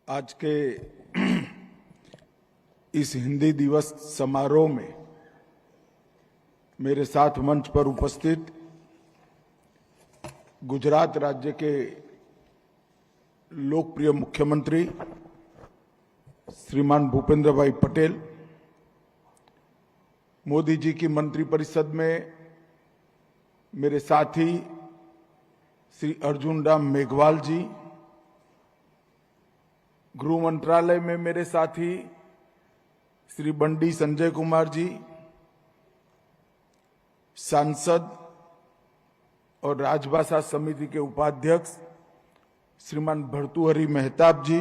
आज के इस हिंदी दिवस समारोह में मेरे साथ मंच पर उपस्थित गुजरात राज्य के लोकप्रिय मुख्यमंत्री श्रीमान भूपेंद्र भाई पटेल, मोदी जी की मंत्रिपरिषद में मेरे साथी श्री अर्जुन राम मेघवाल जी, गृह मंत्रालय में मेरे साथी श्री बंडी संजय कुमार जी, सांसद और राजभाषा समिति के उपाध्यक्ष श्रीमान भर्तृहरि मेहताब जी,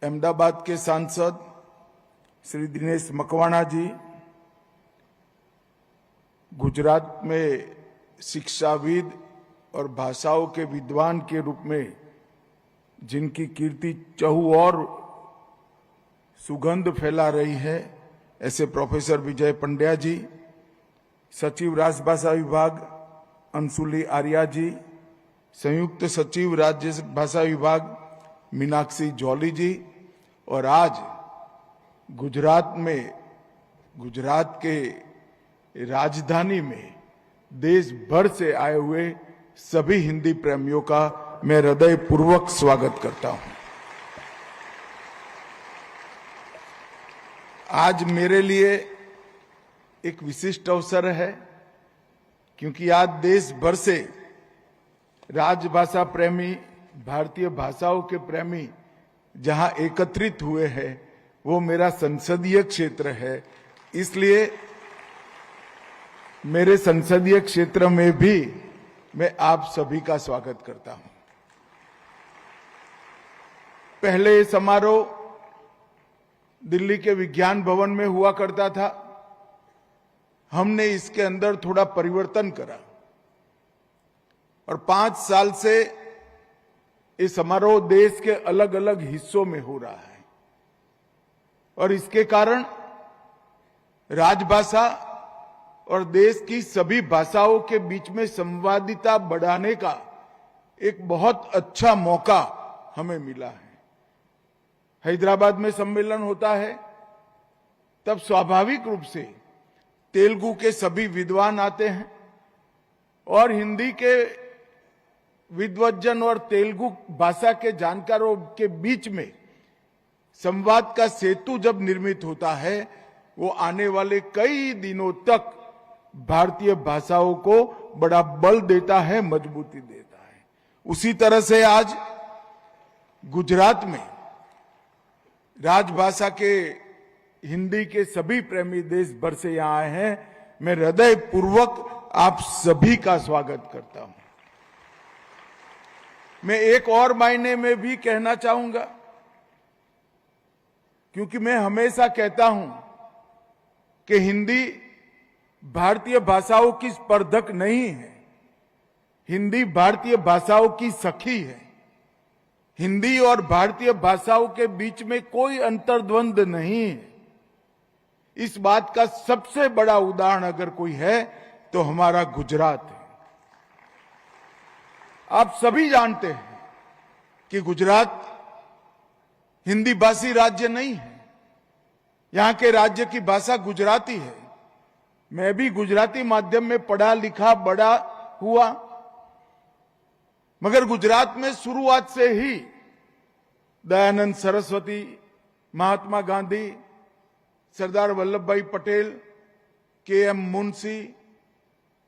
अहमदाबाद के सांसद श्री दिनेश मकवाणा जी, गुजरात में शिक्षाविद और भाषाओं के विद्वान के रूप में जिनकी कीर्ति चहुओर सुगंध फैला रही है, ऐसे प्रोफेसर विजय पंड्या जी, सचिव राजभाषा विभाग अंशुली आर्या जी, संयुक्त सचिव राज्य भाषा विभाग मीनाक्षी जौली जी, और आज गुजरात में, गुजरात के राजधानी में देश भर से आए हुए सभी हिंदी प्रेमियों का मैं हृदय पूर्वक स्वागत करता हूं। आज मेरे लिए एक विशिष्ट अवसर है, क्योंकि आज देश भर से राजभाषा प्रेमी, भारतीय भाषाओं के प्रेमी जहां एकत्रित हुए हैं, वो मेरा संसदीय क्षेत्र है। इसलिए मेरे संसदीय क्षेत्र में भी मैं आप सभी का स्वागत करता हूं। पहले ये समारोह दिल्ली के विज्ञान भवन में हुआ करता था। हमने इसके अंदर थोड़ा परिवर्तन करा और 5 साल से ये समारोह देश के अलग अलग हिस्सों में हो रहा है, और इसके कारण राजभाषा और देश की सभी भाषाओं के बीच में संवादिता बढ़ाने का एक बहुत अच्छा मौका हमें मिला है। हैदराबाद में सम्मेलन होता है, तब स्वाभाविक रूप से तेलुगु के सभी विद्वान आते हैं, और हिंदी के विद्वज्जन और तेलुगु भाषा के जानकारों के बीच में संवाद का सेतु जब निर्मित होता है, वो आने वाले कई दिनों तक भारतीय भाषाओं को बड़ा बल देता है, मजबूती देता है। उसी तरह से आज गुजरात में राजभाषा के हिंदी के सभी प्रेमी देश भर से यहां आए हैं। मैं हृदय पूर्वक आप सभी का स्वागत करता हूं। मैं एक और मायने में भी कहना चाहूंगा, क्योंकि मैं हमेशा कहता हूं कि हिंदी भारतीय भाषाओं की स्पर्धक नहीं है, हिंदी भारतीय भाषाओं की सखी है। हिंदी और भारतीय भाषाओं के बीच में कोई अंतर्द्वंद नहीं है। इस बात का सबसे बड़ा उदाहरण अगर कोई है तो हमारा गुजरात है। आप सभी जानते हैं कि गुजरात हिंदी भाषी राज्य नहीं है, यहां के राज्य की भाषा गुजराती है। मैं भी गुजराती माध्यम में पढ़ा लिखा बड़ा हुआ, मगर गुजरात में शुरुआत से ही दयानंद सरस्वती, महात्मा गांधी, सरदार वल्लभ भाई पटेल, के.एम. मुंशी,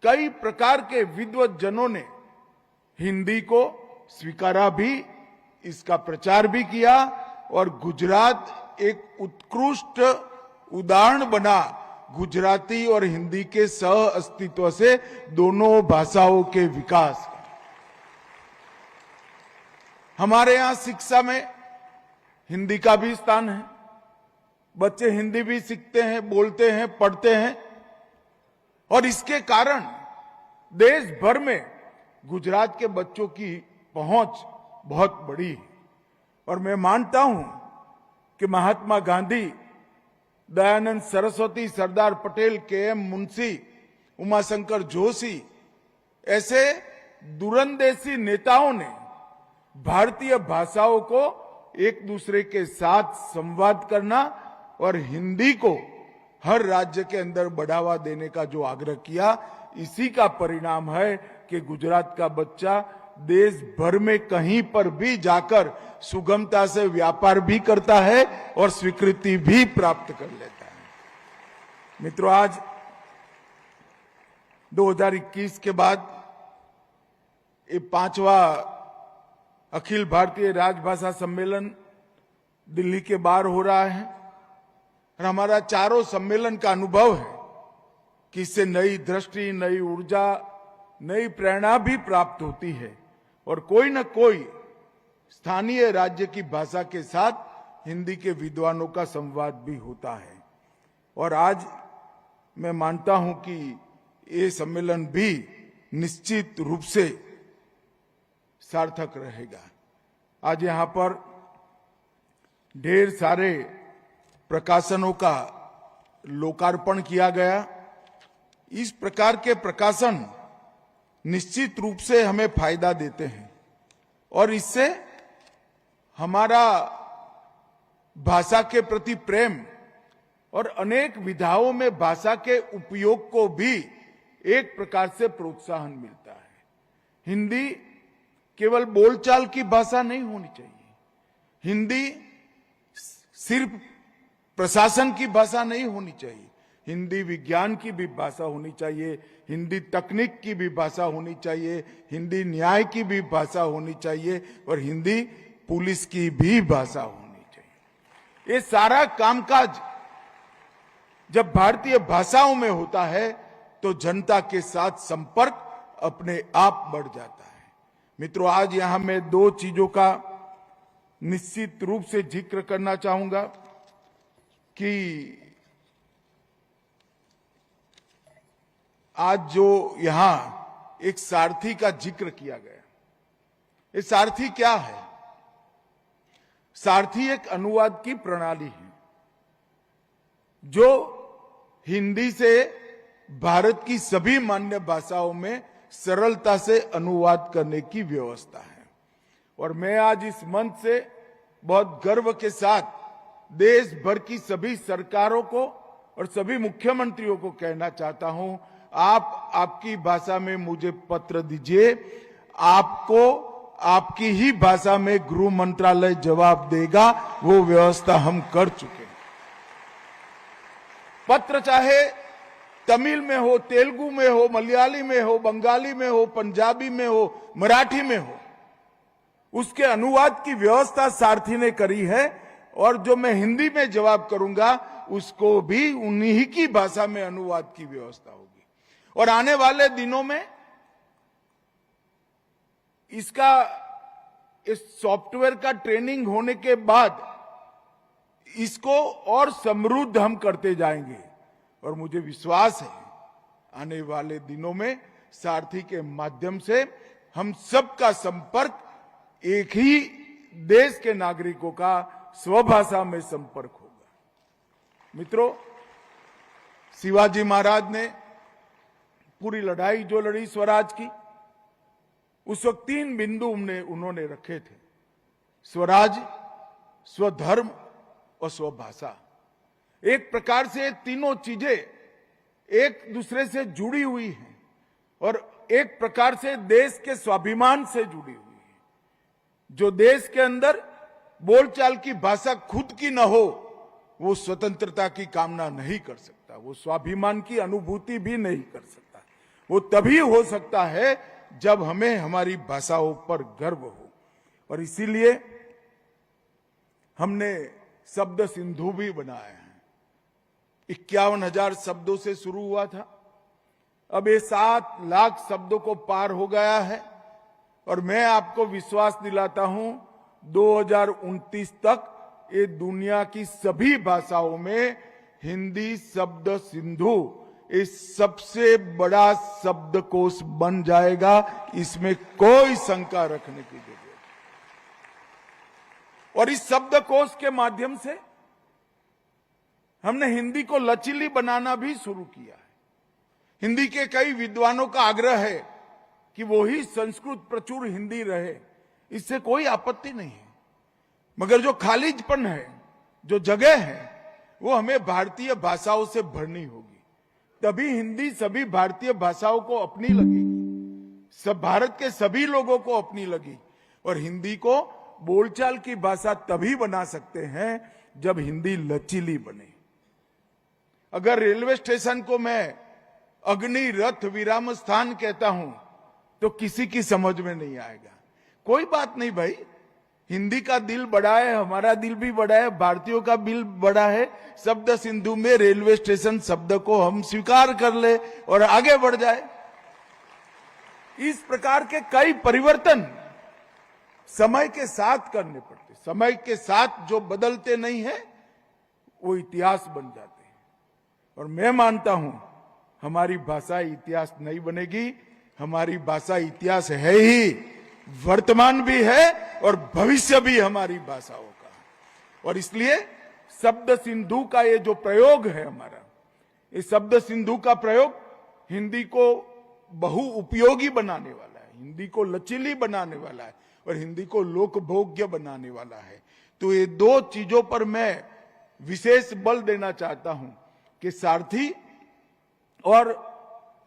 कई प्रकार के विद्वज्जनों ने हिंदी को स्वीकारा भी, इसका प्रचार भी किया, और गुजरात एक उत्कृष्ट उदाहरण बना गुजराती और हिंदी के सह अस्तित्व से दोनों भाषाओं के विकास। हमारे यहां शिक्षा में हिंदी का भी स्थान है। बच्चे हिंदी भी सीखते हैं, बोलते हैं, पढ़ते हैं, और इसके कारण देश भर में गुजरात के बच्चों की पहुंच बहुत बड़ी है। और मैं मानता हूं कि महात्मा गांधी, दयानंद सरस्वती, सरदार पटेल, के.एम. मुंशी, उमाशंकर जोशी ऐसे दूरंदेशी नेताओं ने भारतीय भाषाओं को एक दूसरे के साथ संवाद करना और हिंदी को हर राज्य के अंदर बढ़ावा देने का जो आग्रह किया, इसी का परिणाम है कि गुजरात का बच्चा देश भर में कहीं पर भी जाकर सुगमता से व्यापार भी करता है और स्वीकृति भी प्राप्त कर लेता है। मित्रों, आज 2021 के बाद ये 5वां अखिल भारतीय राजभाषा सम्मेलन दिल्ली के बाहर हो रहा है और हमारा चारों सम्मेलन का अनुभव है कि इससे नई दृष्टि, नई ऊर्जा, नई प्रेरणा भी प्राप्त होती है और कोई न कोई स्थानीय राज्य की भाषा के साथ हिंदी के विद्वानों का संवाद भी होता है। और आज मैं मानता हूं कि ये सम्मेलन भी निश्चित रूप से सार्थक रहेगा। आज यहां पर ढेर सारे प्रकाशनों का लोकार्पण किया गया। इस प्रकार के प्रकाशन निश्चित रूप से हमें फायदा देते हैं और इससे हमारा भाषा के प्रति प्रेम और अनेक विधाओं में भाषा के उपयोग को भी एक प्रकार से प्रोत्साहन मिलता है। हिंदी केवल बोलचाल की भाषा नहीं होनी चाहिए, हिंदी सिर्फ प्रशासन की भाषा नहीं होनी चाहिए, हिंदी विज्ञान की भी भाषा होनी चाहिए, हिंदी तकनीक की भी भाषा होनी चाहिए, हिंदी न्याय की भी भाषा होनी चाहिए और हिंदी पुलिस की भी भाषा होनी चाहिए। ये सारा कामकाज जब भारतीय भाषाओं में होता है तो जनता के साथ संपर्क अपने आप बढ़ जाता है। मित्रों, आज यहां मैं 2 चीजों का निश्चित रूप से जिक्र करना चाहूंगा कि आज जो यहां एक सारथी का जिक्र किया गया, ये सारथी क्या है? सारथी एक अनुवाद की प्रणाली है जो हिंदी से भारत की सभी मान्य भाषाओं में सरलता से अनुवाद करने की व्यवस्था है। और मैं आज इस मंच से बहुत गर्व के साथ देश भर की सभी सरकारों को और सभी मुख्यमंत्रियों को कहना चाहता हूं, आप आपकी भाषा में मुझे पत्र दीजिए, आपको आपकी ही भाषा में गृह मंत्रालय जवाब देगा। वो व्यवस्था हम कर चुके हैं। पत्र चाहे तमिल में हो, तेलुगु में हो, मलयाली में हो, बंगाली में हो, पंजाबी में हो, मराठी में हो, उसके अनुवाद की व्यवस्था सारथी ने करी है और जो मैं हिंदी में जवाब करूंगा उसको भी उन्हीं की भाषा में अनुवाद की व्यवस्था होगी। और आने वाले दिनों में इसका इस सॉफ्टवेयर का ट्रेनिंग होने के बाद इसको और समृद्ध हम करते जाएंगे और मुझे विश्वास है आने वाले दिनों में सारथी के माध्यम से हम सबका संपर्क, एक ही देश के नागरिकों का स्वभाषा में संपर्क होगा। मित्रों, शिवाजी महाराज ने पूरी लड़ाई जो लड़ी स्वराज की, उस वक्त 3 बिंदु उन्होंने रखे थे: स्वराज, स्वधर्म और स्वभाषा। एक प्रकार से तीनों चीजें एक दूसरे से जुड़ी हुई हैं और एक प्रकार से देश के स्वाभिमान से जुड़ी हुई है। जो देश के अंदर बोलचाल की भाषा खुद की न हो, वो स्वतंत्रता की कामना नहीं कर सकता, वो स्वाभिमान की अनुभूति भी नहीं कर सकता। वो तभी हो सकता है जब हमें हमारी भाषाओं पर गर्व हो। और इसीलिए हमने शब्द सिंधु भी बनाया है। 51,000 शब्दों से शुरू हुआ था, अब ये 7 लाख शब्दों को पार हो गया है। और मैं आपको विश्वास दिलाता हूं 2029 तक ये दुनिया की सभी भाषाओं में हिंदी शब्द सिंधु इस सबसे बड़ा शब्दकोश बन जाएगा। इसमें कोई शंका रखने की जरूरत नहीं। और इस शब्दकोश के माध्यम से हमने हिंदी को लचीली बनाना भी शुरू किया है। हिंदी के कई विद्वानों का आग्रह है कि वो ही संस्कृत प्रचुर हिंदी रहे, इससे कोई आपत्ति नहीं है। मगर जो खालीपन है, जो जगह है, वो हमें भारतीय भाषाओं से भरनी होगी। तभी हिंदी सभी भारतीय भाषाओं को अपनी लगेगी, सब भारत के सभी लोगों को अपनी लगी। और हिंदी को बोलचाल की भाषा तभी बना सकते हैं जब हिंदी लचीली बने। अगर रेलवे स्टेशन को मैं अग्नि रथ विराम स्थान कहता हूं तो किसी की समझ में नहीं आएगा। कोई बात नहीं भाई, हिंदी का दिल बड़ा है, हमारा दिल भी बड़ा है, भारतीयों का दिल बड़ा है। शब्द सिंधु में रेलवे स्टेशन शब्द को हम स्वीकार कर ले और आगे बढ़ जाए। इस प्रकार के कई परिवर्तन समय के साथ करने पड़ते। समय के साथ जो बदलते नहीं है वो इतिहास बन जाते हैं। और मैं मानता हूं हमारी भाषा इतिहास नहीं बनेगी, हमारी भाषा इतिहास है ही, वर्तमान भी है और भविष्य भी हमारी भाषाओं का। और इसलिए शब्द सिंधु का ये जो प्रयोग है हमारा, ये शब्द सिंधु का प्रयोग हिंदी को बहु उपयोगी बनाने वाला है, हिंदी को लचीली बनाने वाला है और हिंदी को लोकभोग्य बनाने वाला है। तो ये दो चीजों पर मैं विशेष बल देना चाहता हूं कि सारथी और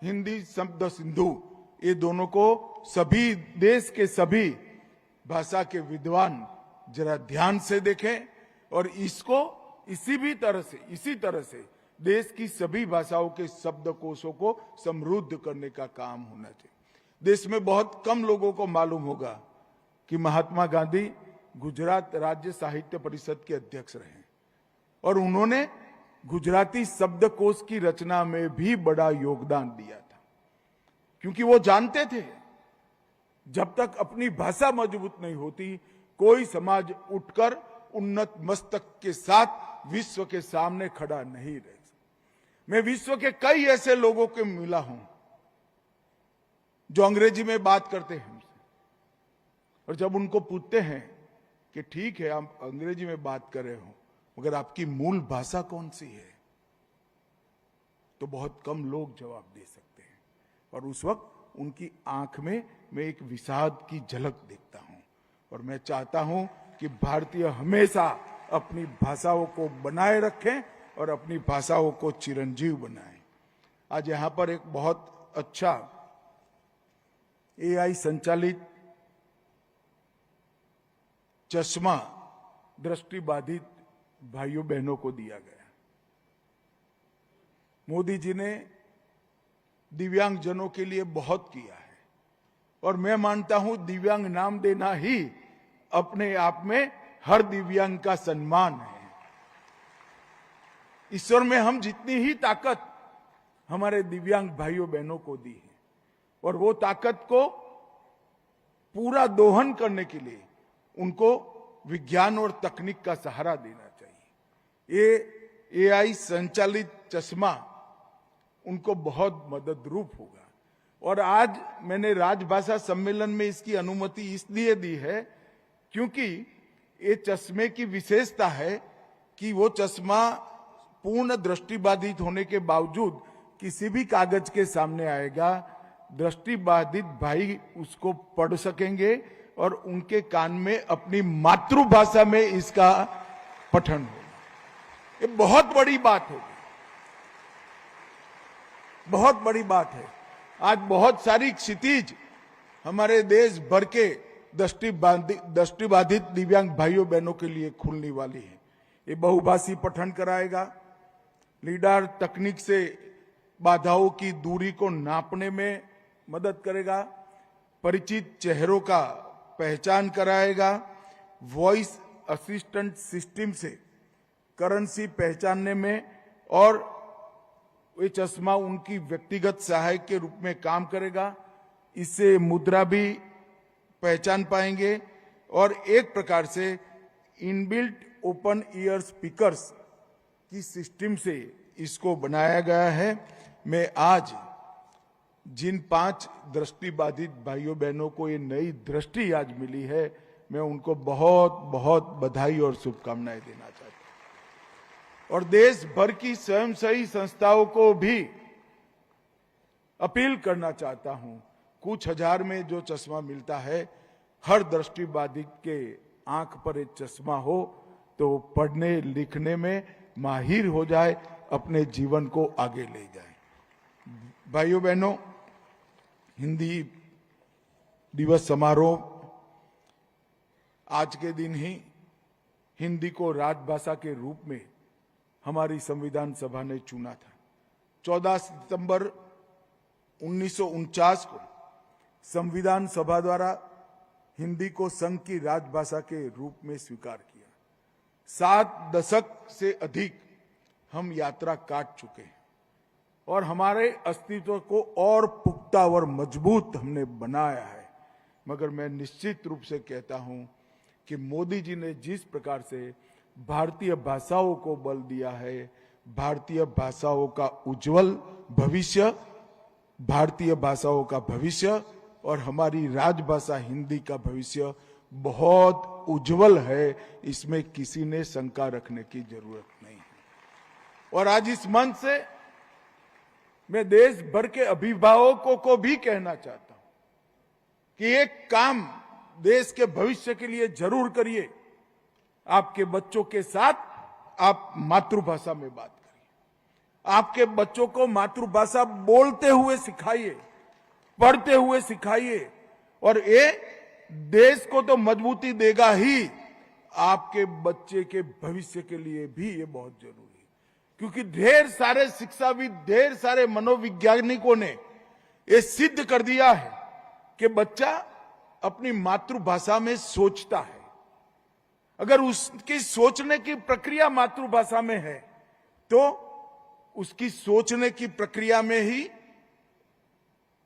हिंदी शब्द सिंधु, ये दोनों को सभी देश के सभी भाषा के विद्वान जरा ध्यान से देखें और इसको इसी तरह से देश की सभी भाषाओं के शब्दकोशों को समृद्ध करने का काम होना चाहिए। देश में बहुत कम लोगों को मालूम होगा कि महात्मा गांधी गुजरात राज्य साहित्य परिषद के अध्यक्ष रहे और उन्होंने गुजराती शब्दकोश की रचना में भी बड़ा योगदान दिया था, क्योंकि वो जानते थे जब तक अपनी भाषा मजबूत नहीं होती कोई समाज उठकर उन्नत मस्तक के साथ विश्व के सामने खड़ा नहीं रह सकता। मैं विश्व के कई ऐसे लोगों को मिला हूं जो अंग्रेजी में बात करते हैं हमसे, और जब उनको पूछते हैं कि ठीक है आप अंग्रेजी में बात कर रहे हो मगर आपकी मूल भाषा कौन सी है, तो बहुत कम लोग जवाब दे सकते हैं। और उस वक्त उनकी आंख में मैं एक विषाद की झलक देखता हूं। और मैं चाहता हूं कि भारतीय हमेशा अपनी भाषाओं को बनाए रखें और अपनी भाषाओं को चिरंजीव बनाएं। आज यहां पर एक बहुत अच्छा AI संचालित चश्मा दृष्टिबाधित भाइयों बहनों को दिया गया। मोदी जी ने दिव्यांग जनों के लिए बहुत किया है और मैं मानता हूं दिव्यांग नाम देना ही अपने आप में हर दिव्यांग का सम्मान है। ईश्वर में हम जितनी ही ताकत हमारे दिव्यांग भाइयों बहनों को दी है और वो ताकत को पूरा दोहन करने के लिए उनको विज्ञान और तकनीक का सहारा देना चाहिए। ये AI संचालित चश्मा उनको बहुत मददरूप होगा। और आज मैंने राजभाषा सम्मेलन में इसकी अनुमति इसलिए दी है क्योंकि ये चश्मे की विशेषता है कि वो चश्मा पूर्ण दृष्टिबाधित होने के बावजूद किसी भी कागज के सामने आएगा, दृष्टिबाधित भाई उसको पढ़ सकेंगे और उनके कान में अपनी मातृभाषा में इसका पठन होगा। ये बहुत बड़ी बात होगी, बहुत बड़ी बात है। आज बहुत सारी क्षितिज हमारे देश भर के दृष्टिबाधित दिव्यांग भाइयों बहनों के लिए खुलने वाली है। ये बहुभाषी पठन कराएगा, लीडार तकनीक से बाधाओं की दूरी को नापने में मदद करेगा, परिचित चेहरों का पहचान कराएगा, वॉइस असिस्टेंट सिस्टम से करेंसी पहचानने में, और ये चश्मा उनकी व्यक्तिगत सहायक के रूप में काम करेगा। इससे मुद्रा भी पहचान पाएंगे और एक प्रकार से इनबिल्ट ओपन ईयर स्पीकर्स की सिस्टम से इसको बनाया गया है। मैं आज जिन 5 दृष्टिबाधित भाइयों बहनों को ये नई दृष्टि आज मिली है, मैं उनको बहुत बहुत बधाई और शुभकामनाएं देना चाहता हूं। और देश भर की स्वयंसेवी संस्थाओं को भी अपील करना चाहता हूं, कुछ हजार में जो चश्मा मिलता है हर दृष्टिबाधित के आंख पर एक चश्मा हो तो वो पढ़ने लिखने में माहिर हो जाए, अपने जीवन को आगे ले जाए। भाइयों बहनों, हिंदी दिवस समारोह आज के दिन ही हिंदी को राजभाषा के रूप में हमारी संविधान सभा ने चुना था। 14 सितंबर 1949 को संविधान सभा द्वारा हिंदी को संघ की राजभाषा के रूप में स्वीकार किया। 7 दशक से अधिक हम यात्रा काट चुके हैं और हमारे अस्तित्व को और पुख्ता और मजबूत हमने बनाया है। मगर मैं निश्चित रूप से कहता हूं कि मोदी जी ने जिस प्रकार से भारतीय भाषाओं को बल दिया है, भारतीय भाषाओं का उज्जवल भविष्य, भारतीय भाषाओं का भविष्य और हमारी राजभाषा हिंदी का भविष्य बहुत उज्जवल है, इसमें किसी ने शंका रखने की जरूरत नहीं है। और आज इस मंच से मैं देश भर के अभिभावकों को भी कहना चाहता हूं कि एक काम देश के भविष्य के लिए जरूर करिए। आपके बच्चों के साथ आप मातृभाषा में बात करिए। आपके बच्चों को मातृभाषा बोलते हुए सिखाइए, पढ़ते हुए सिखाइए और ये देश को तो मजबूती देगा ही, आपके बच्चे के भविष्य के लिए भी ये बहुत जरूरी है। क्योंकि ढेर सारे शिक्षाविद, ढेर सारे मनोवैज्ञानिकों ने ये सिद्ध कर दिया है कि बच्चा अपनी मातृभाषा में सोचता है। अगर उसकी सोचने की प्रक्रिया मातृभाषा में है तो उसकी सोचने की प्रक्रिया में ही,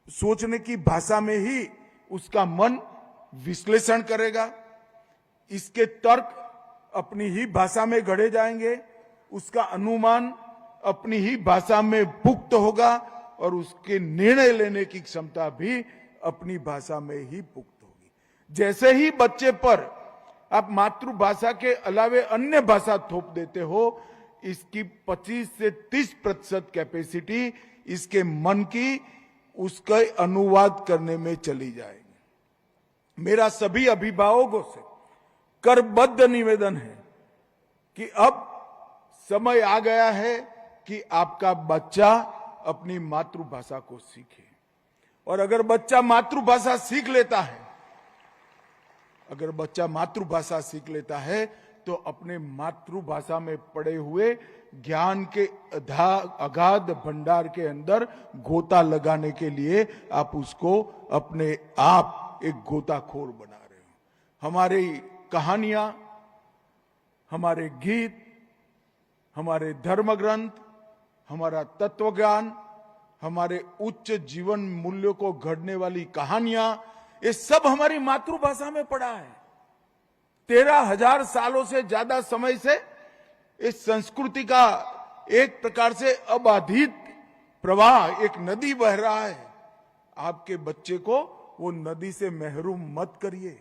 सोचने की भाषा में ही उसका मन विश्लेषण करेगा, इसके तर्क अपनी ही भाषा में गढ़े जाएंगे, उसका अनुमान अपनी ही भाषा में पुख्त होगा और उसके निर्णय लेने की क्षमता भी अपनी भाषा में ही पुख्त होगी। जैसे ही बच्चे पर आप मातृभाषा के अलावे अन्य भाषा थोप देते हो, इसकी 25 से 30% कैपेसिटी इसके मन की उसका अनुवाद करने में चली जाएगी। मेरा सभी अभिभावकों से करबद्ध निवेदन है कि अब समय आ गया है कि आपका बच्चा अपनी मातृभाषा को सीखे। और अगर बच्चा मातृभाषा सीख लेता है, अगर बच्चा मातृभाषा सीख लेता है तो अपने मातृभाषा में पड़े हुए ज्ञान के अगाध भंडार के अंदर गोता लगाने के लिए आप उसको अपने आप एक गोताखोर बना रहे हो। हमारी कहानियां, हमारे गीत, हमारे धर्म ग्रंथ, हमारा तत्व ज्ञान, हमारे उच्च जीवन मूल्यों को गढ़ने वाली कहानियां, ये सब हमारी मातृभाषा में पड़ा है। 13,000 सालों से ज्यादा समय से इस संस्कृति का एक प्रकार से अबाधित प्रवाह, एक नदी बह रहा है। आपके बच्चे को वो नदी से महरूम मत करिए।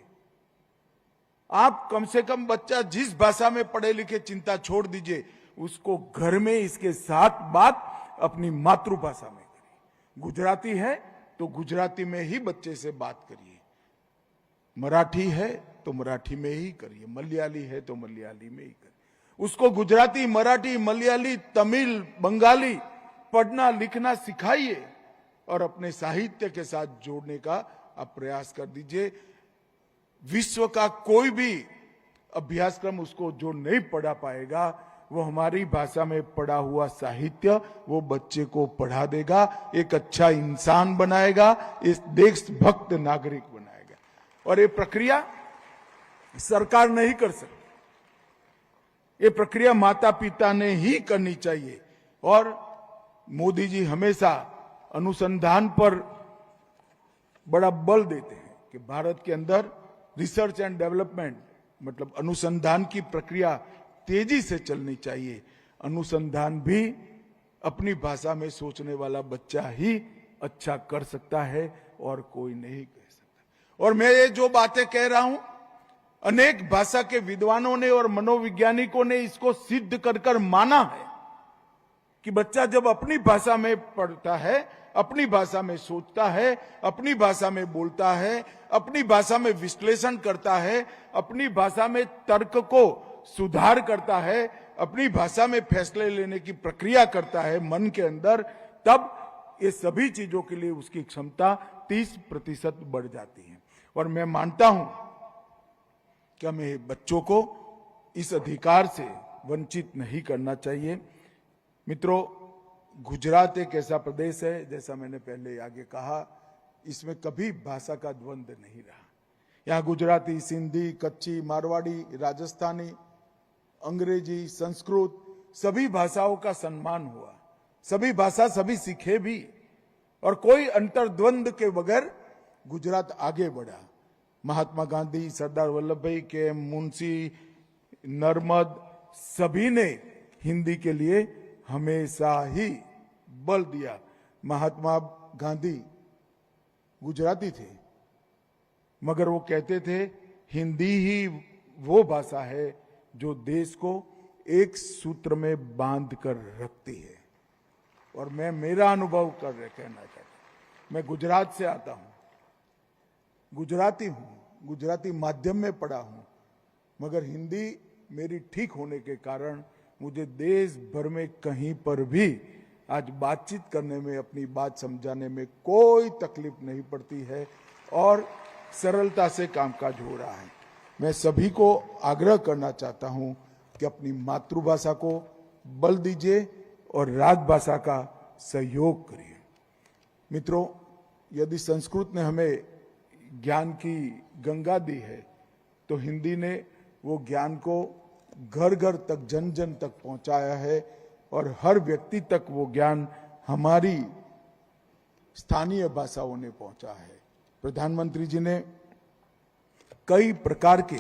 आप कम से कम बच्चा जिस भाषा में पढ़े लिखे चिंता छोड़ दीजिए, उसको घर में इसके साथ बात अपनी मातृभाषा में करिए। गुजराती है तो गुजराती में ही बच्चे से बात करिए, मराठी है तो मराठी में ही करिए, मलयाली है तो मलयाली में ही करिए। उसको गुजराती, मराठी, मलयाली, तमिल, बंगाली पढ़ना लिखना सिखाइए और अपने साहित्य के साथ जोड़ने का आप प्रयास कर दीजिए। विश्व का कोई भी अभ्यासक्रम उसको जो नहीं पढ़ा पाएगा, वो हमारी भाषा में पढ़ा हुआ साहित्य वो बच्चे को पढ़ा देगा, एक अच्छा इंसान बनाएगा, इस देशभक्त नागरिक बनाएगा। और ये प्रक्रिया सरकार नहीं कर सकती, ये प्रक्रिया माता पिता ने ही करनी चाहिए। और मोदी जी हमेशा अनुसंधान पर बड़ा बल देते हैं कि भारत के अंदर रिसर्च एंड डेवलपमेंट, मतलब अनुसंधान की प्रक्रिया तेजी से चलनी चाहिए। अनुसंधान भी अपनी भाषा में सोचने वाला बच्चा ही अच्छा कर सकता है और कोई नहीं कर सकता। और मैं ये जो बातें कह रहा हूं, अनेक भाषा के विद्वानों ने और मनोवैज्ञानिकों ने इसको सिद्ध कर माना है कि बच्चा जब अपनी भाषा में पढ़ता है, अपनी भाषा में सोचता है, अपनी भाषा में बोलता है, अपनी भाषा में विश्लेषण करता है, अपनी भाषा में तर्क को सुधार करता है, अपनी भाषा में फैसले लेने की प्रक्रिया करता है मन के अंदर, तब ये सभी चीजों के लिए उसकी क्षमता 30% बढ़ जाती है। और मैं मानता हूं कि हमें बच्चों को इस अधिकार से वंचित नहीं करना चाहिए। मित्रों, गुजरात एक ऐसा प्रदेश है, जैसा मैंने पहले आगे कहा, इसमें कभी भाषा का द्वंद्व नहीं रहा। यहाँ गुजराती, सिंधी, कच्ची, मारवाड़ी, राजस्थानी, अंग्रेजी, संस्कृत, सभी भाषाओं का सम्मान हुआ, सभी भाषा सभी सीखे भी, और कोई अंतर्द्वंद के बगैर गुजरात आगे बढ़ा। महात्मा गांधी, सरदार वल्लभ भाई, के एम मुंशी, नर्मद, सभी ने हिंदी के लिए हमेशा ही बल दिया। महात्मा गांधी गुजराती थे, मगर वो कहते थे हिंदी ही वो भाषा है जो देश को एक सूत्र में बांध कर रखती है। और मैं मेरा अनुभव कहना चाहता हूं, मैं गुजरात से आता हूं, गुजराती हूं, गुजराती माध्यम में पढ़ा हूं, मगर हिंदी मेरी ठीक होने के कारण मुझे देश भर में कहीं पर भी आज बातचीत करने में, अपनी बात समझाने में कोई तकलीफ नहीं पड़ती है और सरलता से कामकाज हो रहा है। मैं सभी को आग्रह करना चाहता हूं कि अपनी मातृभाषा को बल दीजिए और राजभाषा का सहयोग करिए। मित्रों, यदि संस्कृत ने हमें ज्ञान की गंगा दी है, तो हिंदी ने वो ज्ञान को घर घर तक, जन जन तक पहुंचाया है और हर व्यक्ति तक वो ज्ञान हमारी स्थानीय भाषाओं ने पहुंचा है। प्रधानमंत्री जी ने कई प्रकार के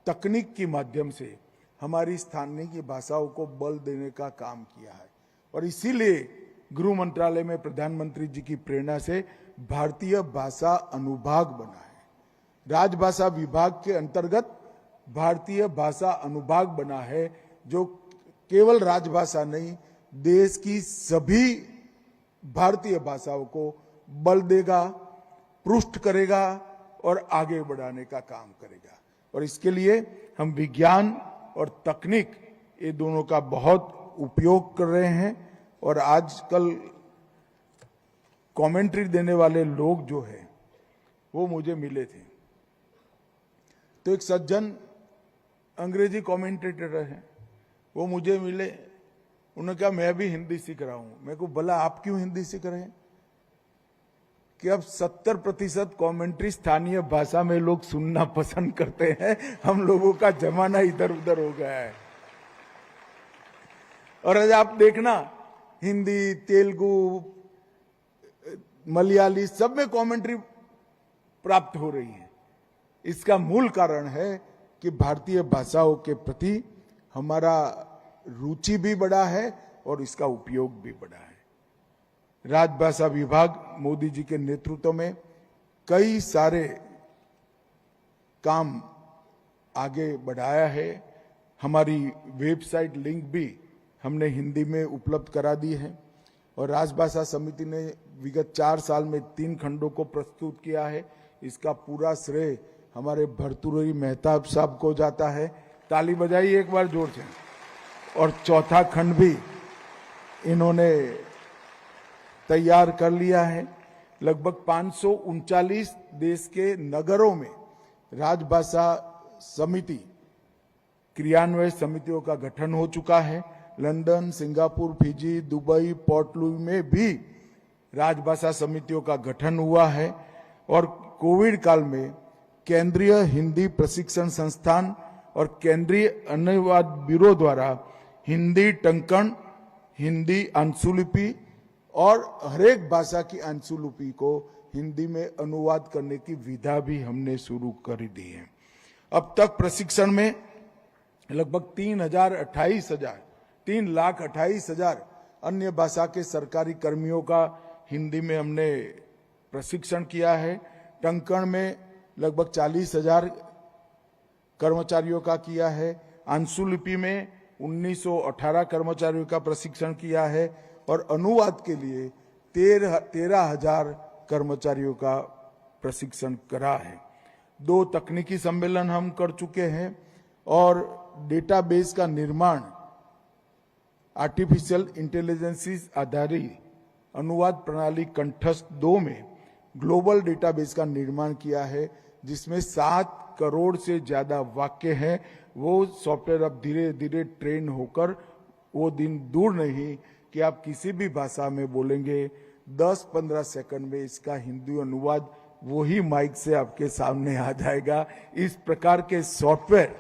तकनीक के माध्यम से हमारी स्थानीय भाषाओं को बल देने का काम किया है और इसीलिए गृह मंत्रालय में प्रधानमंत्री जी की प्रेरणा से भारतीय भाषा अनुभाग बना है। राजभाषा विभाग के अंतर्गत भारतीय भाषा अनुभाग बना है, जो केवल राजभाषा नहीं, देश की सभी भारतीय भाषाओं को बल देगा, पुष्ट करेगा और आगे बढ़ाने का काम करेगा। और इसके लिए हम विज्ञान और तकनीक, ये दोनों का बहुत उपयोग कर रहे हैं। और आजकल कमेंट्री देने वाले लोग जो है वो मुझे मिले थे, तो एक सज्जन अंग्रेजी कमेंटेटर है, वो मुझे मिले, उन्होंने कहा मैं भी हिंदी सीख रहा हूं। मैं को बोला आप क्यों हिंदी सीख रहे हैं? कि अब 70% कमेंट्री स्थानीय भाषा में लोग सुनना पसंद करते हैं, हम लोगों का जमाना इधर उधर हो गया है। और आज आप देखना हिंदी, तेलुगु, मलयाली सब में कमेंट्री प्राप्त हो रही है। इसका मूल कारण है कि भारतीय भाषाओं के प्रति हमारा रुचि भी बढ़ा है और इसका उपयोग भी बढ़ा है। राजभाषा विभाग मोदी जी के नेतृत्व में कई सारे काम आगे बढ़ाया है। हमारी वेबसाइट लिंक भी हमने हिंदी में उपलब्ध करा दी है और राजभाषा समिति ने विगत 4 साल में 3 खंडों को प्रस्तुत किया है। इसका पूरा श्रेय हमारे भर्तृहरि मेहताब साहब को जाता है। ताली बजाइए एक बार जोर से। और चौथा खंड भी इन्होंने तैयार कर लिया है। लगभग 539 देश के नगरों में राजभाषा समिति, क्रियान्वयन समितियों का गठन हो चुका है। London, Singapore, Fiji, Dubai, port Louis में भी राजभाषा समितियों का गठन हुआ है। और कोविड काल में केंद्रीय हिंदी प्रशिक्षण संस्थान और केंद्रीय अनुवाद ब्यूरो द्वारा हिंदी टंकण, हिंदी अंशुलिपि और हरेक भाषा की अंशुलिपि को हिंदी में अनुवाद करने की विधा भी हमने शुरू कर दी है। अब तक प्रशिक्षण में लगभग 3,28,000 अन्य भाषा के सरकारी कर्मियों का हिंदी में हमने प्रशिक्षण किया है। टंकण में लगभग 40,000 कर्मचारियों का किया है। अंशुलिपि में 1918 कर्मचारियों का प्रशिक्षण किया है और अनुवाद के लिए 13,000 कर्मचारियों का प्रशिक्षण करा है। 2 तकनीकी सम्मेलन हम कर चुके हैं और डेटाबेस का निर्माण आर्टिफिशियल इंटेलिजेंस आधारित अनुवाद प्रणाली कंठस्थ 2 में ग्लोबल डेटाबेस का निर्माण किया है, जिसमें 7 करोड़ से ज्यादा वाक्य हैं। वो सॉफ्टवेयर अब धीरे धीरे ट्रेन होकर, वो दिन दूर नहीं कि आप किसी भी भाषा में बोलेंगे 10-15 सेकंड में इसका हिंदी अनुवाद वही माइक से आपके सामने आ जाएगा। इस प्रकार के सॉफ्टवेयर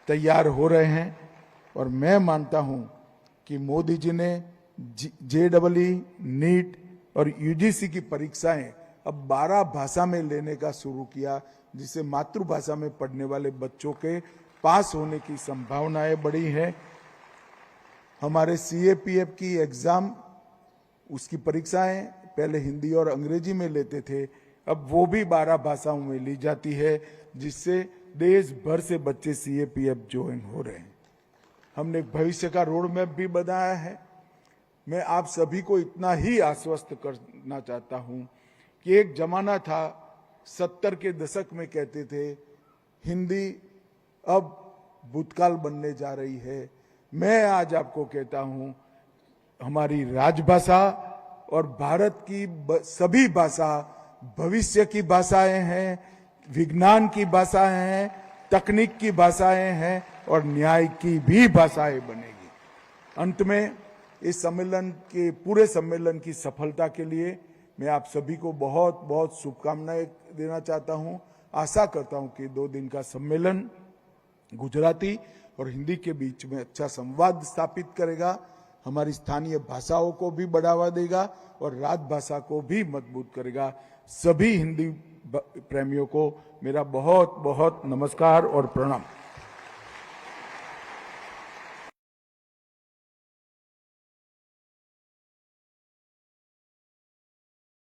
तैयार हो रहे हैं और मैं मानता हूं कि मोदी जी ने JEE, नीट और UGC की परीक्षाएं अब 12 भाषा में लेने का शुरू किया, जिससे मातृभाषा में पढ़ने वाले बच्चों के पास होने की संभावनाएं बढ़ी हैं। हमारे CAPF की एग्जाम, उसकी परीक्षाएं पहले हिंदी और अंग्रेजी में लेते थे, अब वो भी 12 भाषाओं में ली जाती है, जिससे देश भर से बच्चे CAPF ज्वाइन हो रहे हैं। हमने भविष्य का रोड मैप भी बनाया है। मैं आप सभी को इतना ही आश्वस्त करना चाहता हूं कि एक जमाना था, 70 के दशक में कहते थे हिंदी अब भूतकाल बनने जा रही है। मैं आज आपको कहता हूं हमारी राजभाषा और भारत की सभी भाषा भविष्य की भाषाएं हैं, विज्ञान की भाषाएं हैं, तकनीक की भाषाएं हैं और न्याय की भी भाषाएं बनेगी। अंत में इस सम्मेलन के पूरे सम्मेलन की सफलता के लिए मैं आप सभी को बहुत बहुत शुभकामनाएं देना चाहता हूं। आशा करता हूं कि 2 दिन का सम्मेलन गुजराती और हिंदी के बीच में अच्छा संवाद स्थापित करेगा, हमारी स्थानीय भाषाओं को भी बढ़ावा देगा और राजभाषा को भी मजबूत करेगा। सभी हिंदी प्रेमियों को मेरा बहुत बहुत नमस्कार और प्रणाम।